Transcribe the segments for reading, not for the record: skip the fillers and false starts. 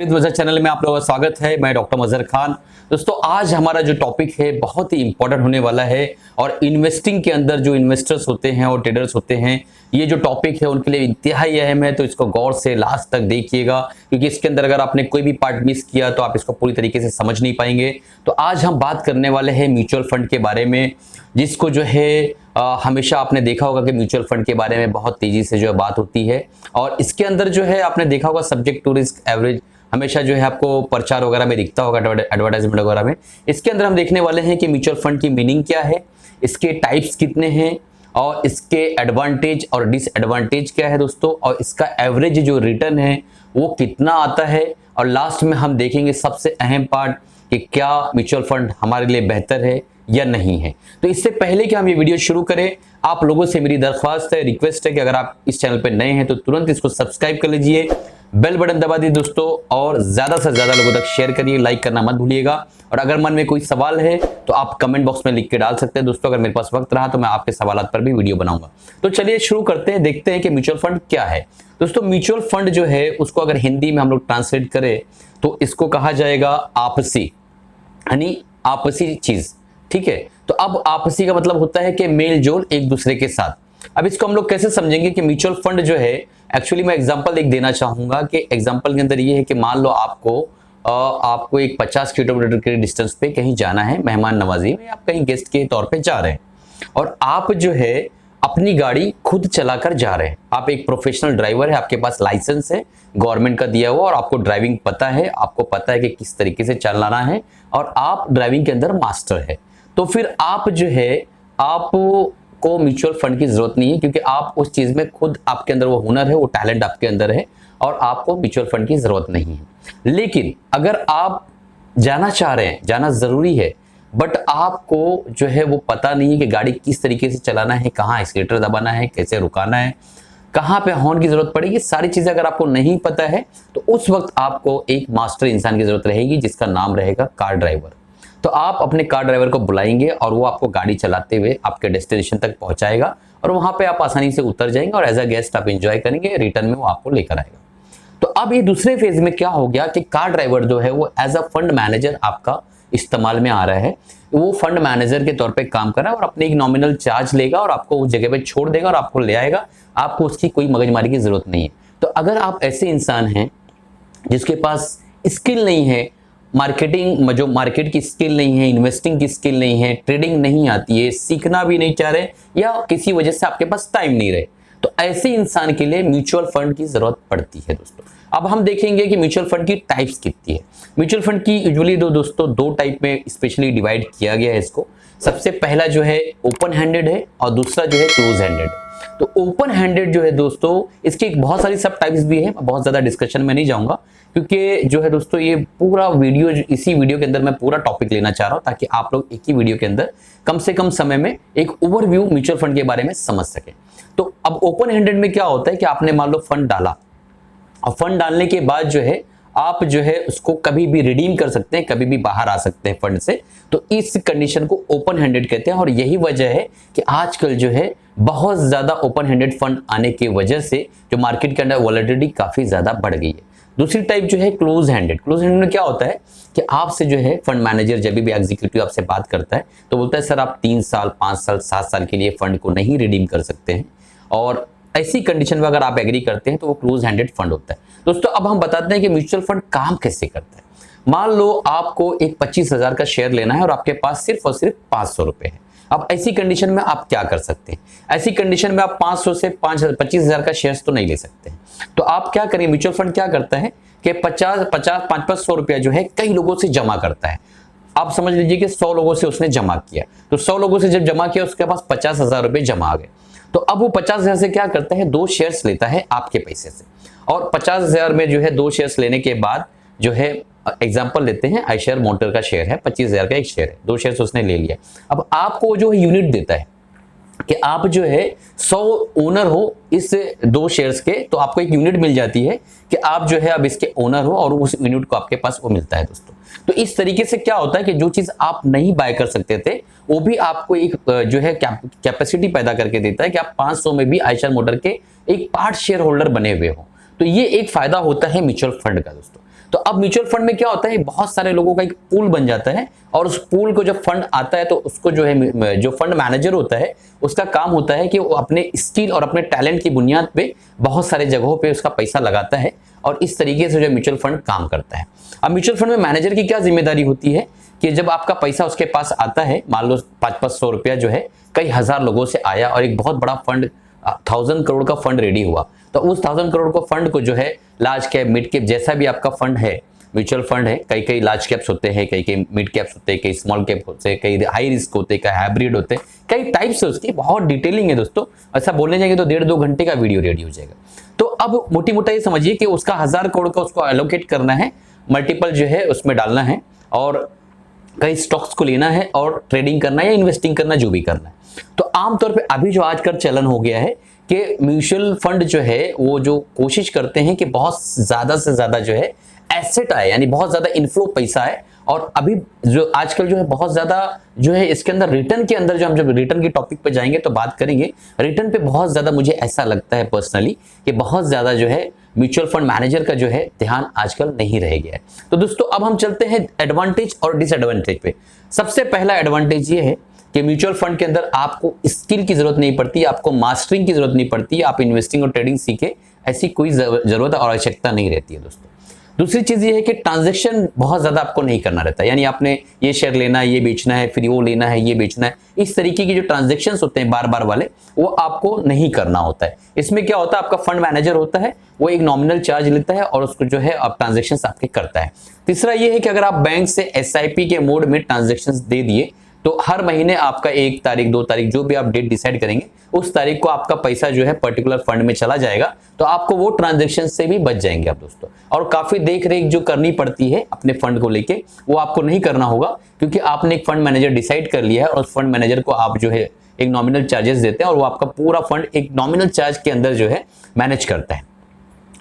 वजह चैनल में आप लोगों का स्वागत है। मैं डॉक्टर मजहर खान। दोस्तों, आज हमारा जो टॉपिक है बहुत ही इंपॉर्टेंट होने वाला है और इन्वेस्टिंग के अंदर जो इन्वेस्टर्स होते हैं और ट्रेडर्स होते हैं, ये जो टॉपिक है उनके लिए इंतहाई अहम है। तो इसको गौर से लास्ट तक देखिएगा, क्योंकि इसके अंदर अगर आपने कोई भी पार्ट मिस किया तो आप इसको पूरी तरीके से समझ नहीं पाएंगे। तो आज हम बात करने वाले हैं म्यूचुअल फंड के बारे में, जिसको जो है हमेशा आपने देखा होगा कि म्यूचुअल फंड के बारे में बहुत तेजी से जो है बात होती है। और इसके अंदर जो है आपने देखा होगा सब्जेक्ट टू रिस्क एवरेज हमेशा जो है आपको प्रचार वगैरह में दिखता होगा, एडवर्टाइजमेंट वगैरह में। इसके अंदर हम देखने वाले हैं कि म्यूचुअल फंड की मीनिंग क्या है, इसके टाइप्स कितने हैं और इसके एडवांटेज और डिसएडवांटेज क्या है दोस्तों, और इसका एवरेज जो रिटर्न है वो कितना आता है। और लास्ट में हम देखेंगे सबसे अहम पार्ट कि क्या म्यूचुअल फंड हमारे लिए बेहतर है या नहीं है। तो इससे पहले कि हम ये वीडियो शुरू करें, आप लोगों से मेरी दरख्वास्त है, रिक्वेस्ट है कि अगर आप इस चैनल पर नए हैं तो तुरंत इसको सब्सक्राइब कर लीजिए, बेल बटन दबा दीजिए दोस्तों, और ज्यादा से ज्यादा लोगों तक शेयर करिए, लाइक करना मत भूलिएगा। और अगर मन में कोई सवाल है तो आप कमेंट बॉक्स में लिख के डाल सकते हैं दोस्तों। अगर मेरे पास वक्त रहा तो मैं आपके सवालात पर भी वीडियो बनाऊंगा। तो चलिए शुरू करते हैं, देखते हैं कि म्यूचुअल फंड क्या है। दोस्तों, म्यूचुअल फंड जो है उसको अगर हिंदी में हम लोग ट्रांसलेट करें तो इसको कहा जाएगा आपसी, यानी आपसी चीज। ठीक है, तो अब आपसी का मतलब होता है कि मेल जोल एक दूसरे के साथ। अब इसको हम लोग कैसे समझेंगे कि म्यूचुअल फंड जो है, एक्चुअली मैं एग्जांपल एक देना चाहूंगा कि एग्जांपल के अंदर ये है कि मान लो आपको एक 50 किलोमीटर के डिस्टेंस पे कहीं जाना है, मेहमान नवाजी में आप कहीं गेस्ट के तौर पे जा रहे हैं और आप जो है अपनी गाड़ी खुद चलाकर जा रहे हैं। आप एक प्रोफेशनल ड्राइवर है, आपके पास लाइसेंस है गवर्नमेंट का दिया हुआ, और आपको ड्राइविंग पता है, आपको पता है कि किस तरीके से चलाना है, और आप ड्राइविंग के अंदर मास्टर है। तो फिर आप जो है आपको म्यूचुअल फंड की जरूरत नहीं है, क्योंकि आप उस चीज में खुद, आपके अंदर वो हुनर है, वो टैलेंट आपके अंदर है, और आपको म्यूचुअल फंड की जरूरत नहीं है। लेकिन अगर आप जाना चाह रहे हैं, जाना जरूरी है, बट आपको जो है वो पता नहीं है कि गाड़ी किस तरीके से चलाना है, कहाँ एक्सीलेटर दबाना है, कैसे रुकाना है, कहाँ पे हॉर्न की जरूरत पड़ेगी, सारी चीजें अगर आपको नहीं पता है तो उस वक्त आपको एक मास्टर इंसान की जरूरत रहेगी, जिसका नाम रहेगा कार ड्राइवर। तो आप अपने कार ड्राइवर को बुलाएंगे और वो आपको गाड़ी चलाते हुए आपके डेस्टिनेशन तक पहुंचाएगा, और वहां पे आप आसानी से उतर जाएंगे और एज अ गेस्ट आप एंजॉय करेंगे, रिटर्न में वो आपको लेकर आएगा। तो अब ये दूसरे फेज में क्या हो गया कि कार ड्राइवर जो है वो एज अ फंड मैनेजर आपका इस्तेमाल में आ रहा है। वो फंड मैनेजर के तौर पे काम कर रहा है और अपने एक नॉमिनल चार्ज लेगा और आपको उस जगह पे छोड़ देगा और आपको ले आएगा। आपको उसकी कोई मगजमारी की जरूरत नहीं है। तो अगर आप ऐसे इंसान हैं जिसके पास स्किल नहीं है, मार्केटिंग जो मार्केट की स्किल नहीं है, इन्वेस्टिंग की स्किल नहीं है, ट्रेडिंग नहीं आती है, सीखना भी नहीं चाह रहे, या किसी वजह से आपके पास टाइम नहीं रहे, तो ऐसे इंसान के लिए म्यूचुअल फंड की जरूरत पड़ती है दोस्तों। अब हम देखेंगे कि म्यूचुअल फंड की टाइप्स कितनी है। म्यूचुअल फंड की यूजुअली दोस्तों दो टाइप में स्पेशली डिवाइड किया गया है इसको। सबसे पहला जो है ओपन हैंडेड है और दूसरा जो है क्लोज हैंडेड। तो ओपन हैंडेड जो है दोस्तों, इसकी बहुत सारी सब टाइप्स भी है, बहुत ज्यादा डिस्कशन में नहीं जाऊंगा, क्योंकि जो है दोस्तों ये पूरा वीडियो, इसी वीडियो के अंदर मैं पूरा टॉपिक लेना चाह रहा हूं, ताकि आप लोग एक ही वीडियो के अंदर कम से कम समय में एक ओवरव्यू म्यूचुअल फंड के बारे में समझ सके। तो अब ओपन हैंडेड में क्या होता है कि आपने मान लो फंड डाला, और फंड डालने के बाद जो है आप जो है उसको कभी भी रिडीम कर सकते हैं, कभी भी बाहर आ सकते हैं फंड से। तो इस कंडीशन को ओपन हैंडेड कहते हैं, और यही वजह है कि आजकल जो है बहुत ज्यादा ओपन हैंडेड फंड आने की वजह से जो मार्केट के अंदर वॉलेटिलिटी काफी ज्यादा बढ़ गई है। दूसरी टाइप जो है क्लोज हैंडेड। क्लोज हैंडेड में क्या होता है कि आपसे जो है फंड मैनेजर जब भी एग्जीक्यूटिव आपसे बात करता है तो बोलता है सर आप 3 साल 5 साल 7 साल के लिए फंड को नहीं रिडीम कर सकते हैं, और ऐसी कंडीशन में अगर आप एग्री करते हैं तो वो क्लोज हैंडेड फंड होता है। दोस्तों, अब हम बताते हैं कि म्यूचुअल फंड काम कैसे करता है। मान लो आपको एक 25,000 का शेयर लेना है और आपके पास सिर्फ और सिर्फ 500 रुपए है। अब ऐसी कंडीशन में आप क्या कर सकते हैं? ऐसी कंडीशन में आप 500 से 25,000 का शेयर तो नहीं ले सकते हैं। तो आप क्या करेंगे, म्यूचुअल फंड क्या करता है कि 500 रुपया जो है कई लोगों से जमा करता है। आप समझ लीजिए कि 100 लोगों से उसने जमा किया, तो 100 लोगों से जब जमा किया उसके पास 50,000 रुपए जमा आ गए। तो अब वो 50,000 से क्या करता है, 2 शेयर्स लेता है आपके पैसे से, और 50,000 में जो है 2 शेयर्स लेने के बाद जो है, एग्जांपल लेते हैं आईशर मोटर का शेयर है, 25,000 का एक शेयर है, 2 शेयर्स उसने ले लिया। अब आपको जो है यूनिट देता है कि आप जो है 100 ओनर हो इस 2 शेयर्स के, तो आपको एक यूनिट मिल जाती है कि आप जो है अब इसके ओनर हो, और उस यूनिट को आपके पास वो मिलता है दोस्तों। तो इस तरीके से क्या होता है कि जो चीज आप नहीं बाय कर सकते थे वो भी आपको एक जो है कैपेसिटी पैदा करके देता है कि आप 500 में भी आईशर मोटर के एक पार्ट शेयर होल्डर बने हुए हो। तो ये एक फायदा होता है म्यूचुअल फंड का दोस्तों। तो अब म्यूचुअल फंड में क्या होता है, बहुत सारे लोगों का एक पूल बन जाता है और उस पूल को जब फंड आता है तो उसको जो है जो फंड मैनेजर होता है उसका काम होता है कि वो अपने स्किल और अपने टैलेंट की बुनियाद पे बहुत सारे जगहों पे उसका पैसा लगाता है और इस तरीके से जो म्यूचुअल फंड काम करता है। अब म्यूचुअल फंड में मैनेजर की क्या जिम्मेदारी होती है कि जब आपका पैसा उसके पास आता है, मान लो 500 रुपया जो है कई हजार लोगों से आया और एक बहुत बड़ा फंड 1000 करोड़ का फंड रेडी हुआ, तो उस 1000 करोड़ को फंड को जो है लार्ज कैप मिड कैप जैसा भी आपका फंड है, म्यूचुअल फंड है, कई कई लार्ज कैप्स होते हैं, कई कई मिड कैप्स होते हैं, कई स्मॉल कैप होते हैं, कई हाई रिस्क होते हैं, कई हाइब्रिड होते हैं, कई टाइप्स है उसकी, बहुत डिटेलिंग है दोस्तों। ऐसा बोलने जाएंगे तो 1.5-2 घंटे का वीडियो रेडी हो जाएगा। तो अब मोटी मोटा ये समझिए कि उसका 1000 करोड़ का उसको एलोकेट करना है, मल्टीपल जो है उसमें डालना है और कई स्टॉक्स को लेना है और ट्रेडिंग करना है या इन्वेस्टिंग करना, जो भी करना है। तो आमतौर पे अभी जो आजकल चलन हो गया है कि म्यूचुअल फंड जो है वो जो कोशिश करते हैं कि बहुत ज्यादा से ज्यादा जो है एसेट आए, यानी बहुत ज्यादा इनफ्लो पैसा है। और अभी जो आजकल जो है बहुत ज्यादा जो है इसके अंदर रिटर्न के अंदर, जो हम जब रिटर्न के टॉपिक पे जाएंगे तो बात करेंगे, रिटर्न पे बहुत ज्यादा मुझे ऐसा लगता है पर्सनली कि बहुत ज्यादा जो है म्यूचुअल फंड मैनेजर का जो है ध्यान आजकल नहीं रह गया है। तो दोस्तों अब हम चलते हैं एडवांटेज और डिसएडवांटेज पे। सबसे पहला एडवांटेज ये है कि म्यूचुअल फंड के अंदर आपको स्किल की जरूरत नहीं पड़ती, आपको मास्टरिंग की जरूरत नहीं पड़ती, आप इन्वेस्टिंग और ट्रेडिंग सीखे ऐसी कोई जरूरत और आवश्यकता नहीं रहती है दोस्तों। दूसरी चीज ये है कि ट्रांजैक्शन बहुत ज्यादा आपको नहीं करना रहता है, यानी आपने ये शेयर लेना है, ये बेचना है, फिर वो लेना है, ये बेचना है, इस तरीके की जो ट्रांजैक्शन होते हैं बार बार वाले, वो आपको नहीं करना होता है। इसमें क्या होता है, आपका फंड मैनेजर होता है, वो एक नॉमिनल चार्ज लेता है और उसको जो है आप ट्रांजेक्शन आपके करता है। तीसरा ये है कि अगर आप बैंक से SIP के मोड में ट्रांजेक्शन दे दिए तो हर महीने आपका 1 तारीख 2 तारीख जो भी आप डेट डिसाइड करेंगे उस तारीख को आपका पैसा जो है पर्टिकुलर फंड में चला जाएगा, तो आपको वो ट्रांजैक्शन से भी बच जाएंगे आप दोस्तों। और काफी देख रेख जो करनी पड़ती है अपने फंड को लेके वो आपको नहीं करना होगा, क्योंकि आपने एक फंड मैनेजर डिसाइड कर लिया है और उस फंड मैनेजर को आप जो है एक नॉमिनल चार्जेस देते हैं और वो आपका पूरा फंड एक नॉमिनल चार्ज के अंदर जो है मैनेज करता है।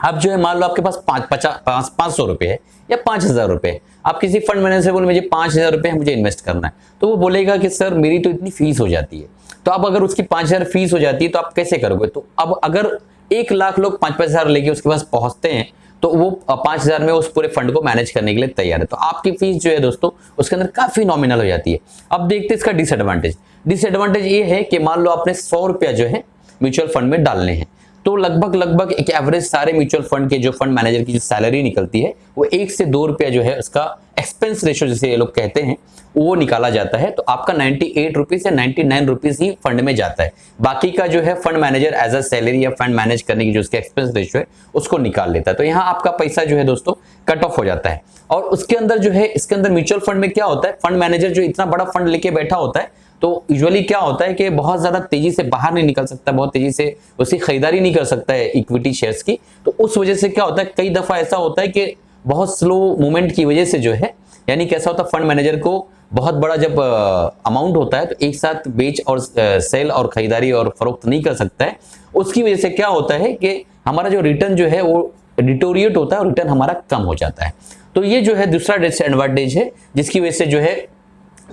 अब जो है मान लो आपके पास 500 रुपए है या 5000 रुपए है, आप किसी फंड मैनेजर से बोले मुझे 5000 रुपए मुझे इन्वेस्ट करना है, तो वो बोलेगा कि सर मेरी तो इतनी फीस हो जाती है। तो अब अगर उसकी 5000 फीस हो जाती है तो आप कैसे करोगे? तो अब अगर 1 लाख लोग 5-5 हजार लेके उसके पास पहुंचते हैं तो वो 5000 में उस पूरे फंड को मैनेज करने के लिए तैयार है। तो आपकी फीस जो है दोस्तों उसके अंदर काफी नॉमिनल हो जाती है। अब देखते हैं इसका डिसएडवांटेज। डिसएडवांटेज ये है कि मान लो आपने 100 रुपया जो है म्यूचुअल फंड में डालने हैं, तो लगभग एक एवरेज सारे म्यूचुअल फंड के जो फंड मैनेजर की जो सैलरी निकलती है वो 1 से 2 रुपया जो है उसका एक्सपेंस रेशियो जिसे ये लोग कहते हैं वो निकाला जाता है। तो आपका 98 रुपीज या 99 रुपीज ही फंड में जाता है, बाकी का जो है fund manager as a salary या फंड मैनेज करने की जो उसका एक्सपेंस रेशियो है उसको निकाल लेता है। तो यहाँ आपका पैसा जो है दोस्तों कट ऑफ हो जाता है। और उसके अंदर जो है इसके अंदर म्यूचुअल फंड में क्या होता है, फंड मैनेजर जो इतना बड़ा फंड लेके बैठा होता है तो यूजुअली क्या होता है कि बहुत ज्यादा तेजी से बाहर नहीं निकल सकता, बहुत तेजी से उसकी खरीदारी नहीं कर सकता है इक्विटी शेयर्स की। तो उस वजह से क्या होता है, कई दफा ऐसा होता है कि बहुत स्लो मूवमेंट की वजह से जो है, यानी कैसा होता है फंड मैनेजर को बहुत बड़ा जब अमाउंट होता है तो एक साथ बेच और सेल और खरीदारी और फरोख्त नहीं कर सकता है। उसकी वजह से क्या होता है कि हमारा जो रिटर्न जो है वो डिटोरिएट होता है और रिटर्न हमारा कम हो जाता है। तो ये जो है दूसरा डिसएडवांटेज है जिसकी वजह से जो है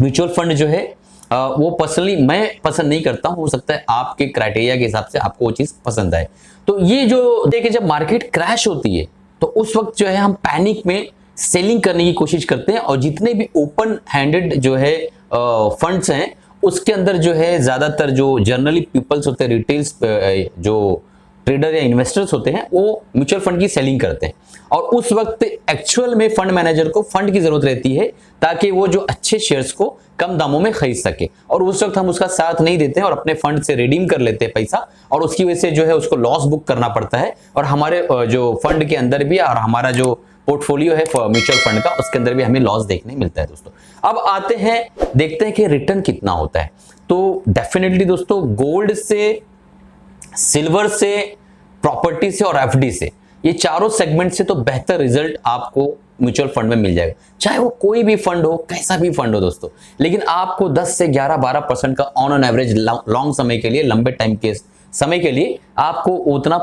म्यूचुअल फंड जो है वो पर्सनली मैं पसंद नहीं करता हूं। हो सकता है आपके क्राइटेरिया के हिसाब से आपको वो चीज पसंद आए। तो ये जो देखिए जब मार्केट क्रैश होती है तो उस वक्त जो है हम पैनिक में सेलिंग करने की कोशिश करते हैं और जितने भी ओपन हैंडेड जो है फंड्स हैं उसके अंदर जो है ज्यादातर जो जनरली पीपल्स होते हैं, रिटेल्स जो ट्रेडर या इन्वेस्टर्स होते हैं वो म्यूचुअल फंड की सेलिंग करते हैं और उस वक्त एक्चुअल में फंड मैनेजर को फंड की जरूरत रहती है ताकि वो जो अच्छे शेयर्स को कम दामों में खरीद सके। और उस वक्त हम उसका साथ नहीं देते हैं और अपने फंड से रिडीम कर लेते हैं पैसा और उसकी वजह से जो है उसको लॉस बुक करना पड़ता है और हमारे जो फंड के अंदर भी और हमारा जो पोर्टफोलियो है म्यूचुअल फंड का उसके अंदर भी हमें लॉस देखने मिलता है दोस्तों। अब आते हैं देखते हैं कि रिटर्न कितना होता है। तो डेफिनेटली दोस्तों गोल्ड से, सिल्वर से, प्रॉपर्टी से और FD से, ये चारों सेगमेंट से तो बेहतर रिजल्ट आपको म्यूचुअल फंड में मिल जाएगा, चाहे वो कोई भी फंड हो, कैसा भी फंड हो दोस्तों। लेकिन आपको 10 से 11-12% का ऑन एवरेज लॉन्ग समय के लिए, लंबे टाइम के समय के लिए आपको उतना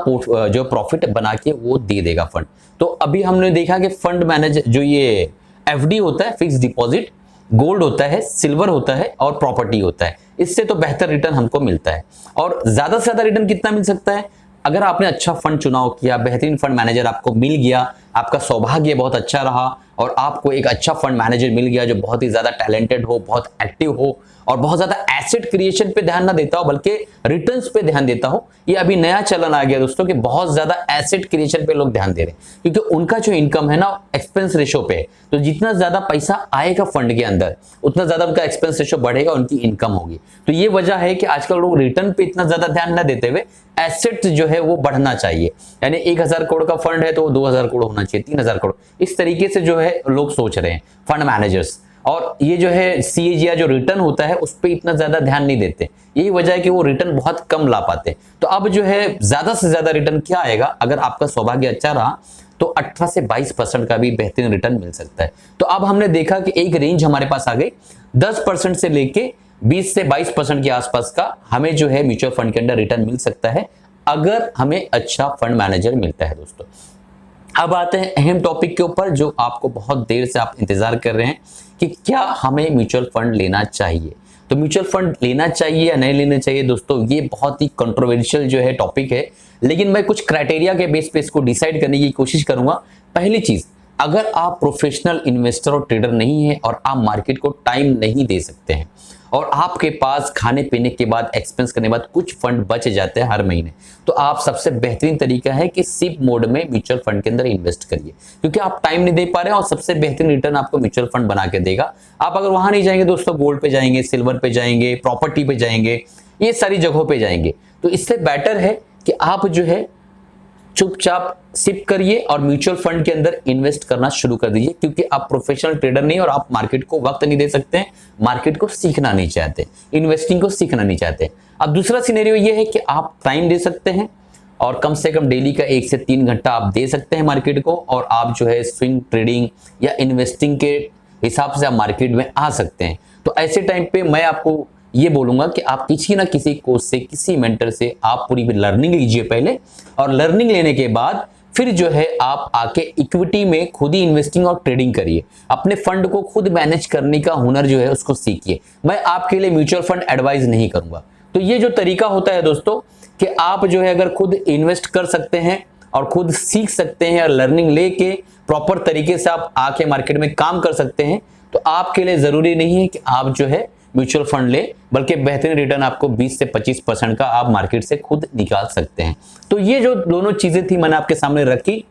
जो प्रॉफिट बना के वो दे देगा फंड। तो अभी हमने देखा कि फंड मैनेजर जो ये FD होता है, फिक्स डिपॉजिट, गोल्ड होता है, सिल्वर होता है और प्रॉपर्टी होता है, इससे तो बेहतर रिटर्न हमको मिलता है। और ज्यादा से ज्यादा रिटर्न कितना मिल सकता है, अगर आपने अच्छा फंड चुनाव किया, बेहतरीन फंड मैनेजर आपको मिल गया, आपका सौभाग्य बहुत अच्छा रहा और आपको एक अच्छा फंड मैनेजर मिल गया जो बहुत ही ज्यादा टैलेंटेड हो, बहुत एक्टिव हो और बहुत ज्यादा एसेट क्रिएशन पे ध्यान ना देता हो बल्कि रिटर्न्स पे ध्यान देता हो। ये अभी नया चलन आ गया दोस्तों कि बहुत ज्यादा एसेट क्रिएशन पे लोग ध्यान दे रहे हैं क्योंकि उनका जो इनकम है ना एक्सपेंस रेशो पे है। तो जितना ज्यादा पैसा आएगा फंड के अंदर उतना ज्यादा उनका एक्सपेंस रेशो बढ़ेगा, उनकी इनकम होगी। तो ये वजह है कि आजकल लोग रिटर्न पे इतना ज्यादा ध्यान न देते हुए एसेट जो है वो बढ़ना चाहिए। यानी 1000 करोड़ का फंड है तो 2000 करोड़ होना चाहिए, 3000 करोड़, इस तरीके से जो है लोग सोच रहे हैं फंड मैनेजर्स। और ये जो है CAGR जो रिटर्न होता है उस पर इतना ज्यादा ध्यान नहीं देते, यही वजह है कि वो रिटर्न बहुत कम ला पाते। तो अब जो है ज्यादा से ज्यादा रिटर्न क्या आएगा, अगर आपका सौभाग्य अच्छा रहा तो 18 से 22% का भी बेहतरीन रिटर्न मिल सकता है। तो अब हमने देखा कि एक रेंज हमारे पास आ गई 10% से लेके 20 से 22% के आसपास का हमें जो है म्यूचुअल फंड के अंदर रिटर्न मिल सकता है अगर हमें अच्छा फंड मैनेजर मिलता है दोस्तों। अब आते हैं अहम टॉपिक के ऊपर जो आपको बहुत देर से आप इंतजार कर रहे हैं कि क्या हमें म्यूचुअल फंड लेना चाहिए। तो म्यूचुअल फंड लेना चाहिए या नहीं लेना चाहिए दोस्तों, ये बहुत ही कंट्रोवर्शियल जो है टॉपिक है, लेकिन मैं कुछ क्राइटेरिया के बेस पे इसको डिसाइड करने की कोशिश करूंगा। पहली चीज, अगर आप प्रोफेशनल इन्वेस्टर और ट्रेडर नहीं है और आप मार्केट को टाइम नहीं दे सकते हैं और आपके पास खाने पीने के बाद एक्सपेंस करने के बाद कुछ फंड बच जाते हैं हर महीने, तो आप सबसे बेहतरीन तरीका है कि सिप मोड में म्यूचुअल फंड के अंदर इन्वेस्ट करिए क्योंकि आप टाइम नहीं दे पा रहे हैं और सबसे बेहतरीन रिटर्न आपको म्यूचुअल फंड बना के देगा। आप अगर वहां नहीं जाएंगे दोस्तों, गोल्ड पे जाएंगे, सिल्वर पे जाएंगे, प्रॉपर्टी पे जाएंगे, ये सारी जगहों पे जाएंगे, तो इससे बेटर है कि आप जो है चुपचाप सिप करिए और म्यूचुअल फंड के अंदर इन्वेस्ट करना शुरू कर दीजिए क्योंकि आप प्रोफेशनल ट्रेडर नहीं और आप मार्केट को वक्त नहीं दे सकते हैं, मार्केट को सीखना नहीं चाहते, इन्वेस्टिंग को सीखना नहीं चाहते। अब दूसरा सिनेरियो ये है कि आप टाइम दे सकते हैं और कम से कम डेली का 1 से 3 घंटा आप दे सकते हैं मार्केट को और आप जो है स्विंग ट्रेडिंग या इन्वेस्टिंग के हिसाब से आप मार्केट में आ सकते हैं। तो ऐसे टाइम पे मैं आपको ये बोलूंगा कि आप किसी ना किसी कोर्स से, किसी मेंटर से आप पूरी लर्निंग लीजिए पहले, और लर्निंग लेने के बाद फिर जो है आप आके इक्विटी में खुद ही इन्वेस्टिंग और ट्रेडिंग करिए, अपने फंड को खुद मैनेज करने का हुनर जो है उसको सीखिए। मैं आपके लिए म्यूचुअल फंड एडवाइस नहीं करूंगा। तो ये जो तरीका होता है दोस्तों कि आप जो है अगर खुद इन्वेस्ट कर सकते हैं और खुद सीख सकते हैं और लर्निंग लेके प्रॉपर तरीके से आप आके मार्केट में काम कर सकते हैं, तो आपके लिए जरूरी नहीं है कि आप जो है म्यूचुअल फंड ले, बल्कि बेहतरीन रिटर्न आपको 20 से 25% का आप मार्केट से खुद निकाल सकते हैं। तो ये जो दोनों चीजें थी मैंने आपके सामने रखी,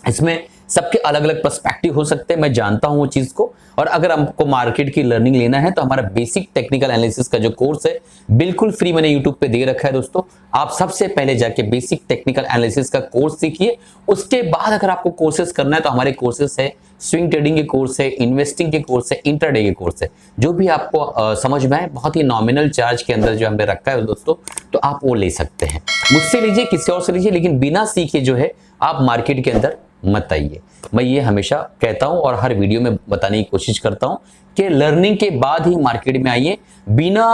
इसमें सबके अलग अलग पर्सपेक्टिव हो सकते हैं, मैं जानता हूं वो चीज को। और अगर हमको मार्केट की लर्निंग लेना है तो हमारा बेसिक टेक्निकल एनालिसिस का जो कोर्स है बिल्कुल फ्री मैंने यूट्यूब पे दे रखा है दोस्तों। आप सबसे पहले जाके बेसिक टेक्निकल एनालिसिस का कोर्स सीखिए, उसके बाद अगर आपको कोर्सेज करना है तो हमारे कोर्सेज है, स्विंग ट्रेडिंग के कोर्स है, इन्वेस्टिंग के कोर्स है, इंट्राडे के कोर्स है, जो भी आपको समझ में आए, बहुत ही नॉमिनल चार्ज के अंदर जो हमने रखा है दोस्तों, तो आप वो ले सकते हैं। मुझसे लीजिए, किसी और से लीजिए, लेकिन बिना सीखे जो है आप मार्केट के अंदर मत आइए। मैं ये हमेशा कहता हूं और हर वीडियो में बताने की कोशिश करता हूं कि लर्निंग के बाद ही मार्केट में आइए। बिना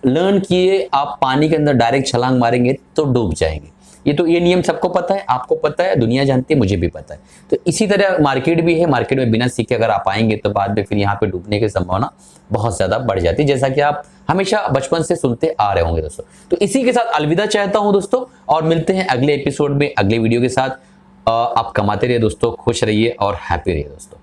लर्न किए आप पानी के अंदर डायरेक्ट छलांग मारेंगे तो डूब जाएंगे। ये नियम सबको पता है, आपको पता है, दुनिया जानती है, मुझे भी पता है। तो इसी तरह मार्केट भी है, मार्केट में बिना सीखे अगर आप आएंगे तो बाद में फिर यहाँ पे डूबने की संभावना बहुत ज्यादा बढ़ जाती है, जैसा कि आप हमेशा बचपन से सुनते आ रहे होंगे दोस्तों। तो इसी के साथ अलविदा चाहता हूं दोस्तों, और मिलते हैं अगले एपिसोड में अगले वीडियो के साथ। आप कमाते रहिए दोस्तों, खुश रहिए और हैप्पी रहिए दोस्तों।